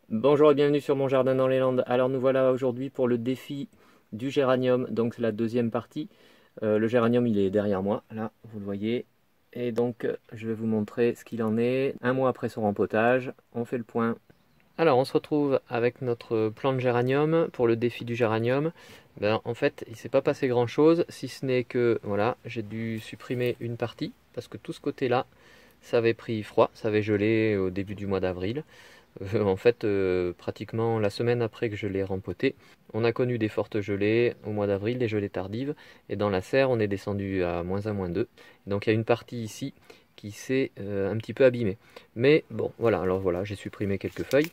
Bonjour et bienvenue sur mon jardin dans les Landes. Alors nous voilà aujourd'hui pour le défi du géranium, donc c'est la deuxième partie. Le géranium il est derrière moi, là vous le voyez. Et donc je vais vous montrer ce qu'il en est. Un mois après son rempotage, on fait le point. Alors on se retrouve avec notre plan de géranium pour le défi du géranium. En fait il ne s'est pas passé grand chose, si ce n'est que voilà, j'ai dû supprimer une partie parce que tout ce côté là ça avait pris froid, ça avait gelé au début du mois d'avril. Pratiquement la semaine après que je l'ai rempoté, on a connu des fortes gelées au mois d'avril, des gelées tardives, et dans la serre, on est descendu à -1, -2. Donc il y a une partie ici qui s'est un petit peu abîmée. Mais bon, voilà, alors voilà, j'ai supprimé quelques feuilles,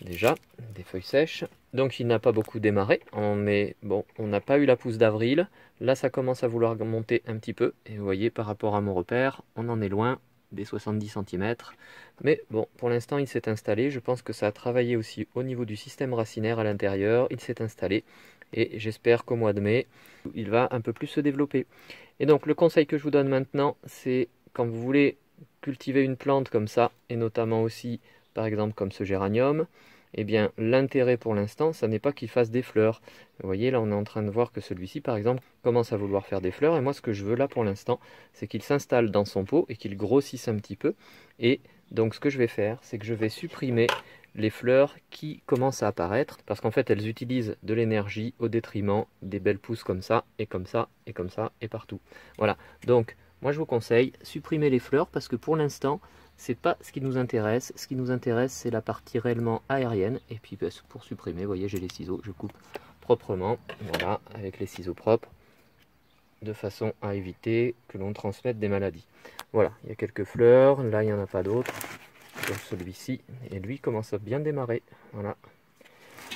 déjà, des feuilles sèches. Donc il n'a pas beaucoup démarré, mais bon, on n'a pas eu la pousse d'avril. Là, ça commence à vouloir monter un petit peu, et vous voyez, par rapport à mon repère, on en est loin des 70 cm. Mais bon, pour l'instant, il s'est installé. Je pense que ça a travaillé aussi au niveau du système racinaire à l'intérieur. Il s'est installé et j'espère qu'au mois de mai, il va un peu plus se développer. Et donc, le conseil que je vous donne maintenant, c'est quand vous voulez cultiver une plante comme ça, et notamment aussi, par exemple, comme ce géranium, eh bien, l'intérêt pour l'instant, ça n'est pas qu'il fasse des fleurs. Vous voyez, là, on est en train de voir que celui-ci, par exemple, commence à vouloir faire des fleurs. Et moi, ce que je veux là pour l'instant, c'est qu'il s'installe dans son pot et qu'il grossisse un petit peu. Et donc, ce que je vais faire, c'est que je vais supprimer les fleurs qui commencent à apparaître, parce qu'en fait, elles utilisent de l'énergie au détriment des belles pousses comme ça, et comme ça, et comme ça, et partout. Voilà. Donc, moi, je vous conseille, supprimer les fleurs, parce que pour l'instant, c'est pas ce qui nous intéresse. Ce qui nous intéresse, c'est la partie réellement aérienne. Et puis pour supprimer, vous voyez, j'ai les ciseaux, je coupe proprement, voilà, avec les ciseaux propres, de façon à éviter que l'on transmette des maladies. Voilà, il y a quelques fleurs, là il n'y en a pas d'autres, comme celui-ci, et lui commence à bien démarrer, voilà.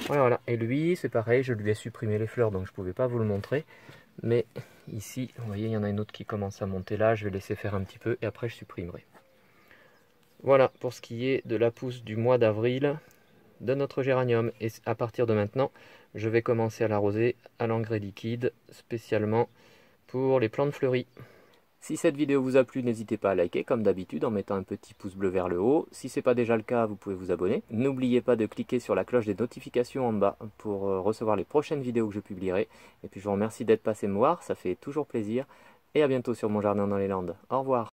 Voilà, voilà. Et lui, c'est pareil, je lui ai supprimé les fleurs, donc je ne pouvais pas vous le montrer, mais ici, vous voyez, il y en a une autre qui commence à monter là, je vais laisser faire un petit peu, et après je supprimerai. Voilà pour ce qui est de la pousse du mois d'avril de notre géranium. Et à partir de maintenant, je vais commencer à l'arroser à l'engrais liquide, spécialement pour les plantes fleuries. Si cette vidéo vous a plu, n'hésitez pas à liker comme d'habitude en mettant un petit pouce bleu vers le haut. Si ce n'est pas déjà le cas, vous pouvez vous abonner. N'oubliez pas de cliquer sur la cloche des notifications en bas pour recevoir les prochaines vidéos que je publierai. Et puis je vous remercie d'être passé me voir, ça fait toujours plaisir. Et à bientôt sur mon jardin dans les Landes. Au revoir.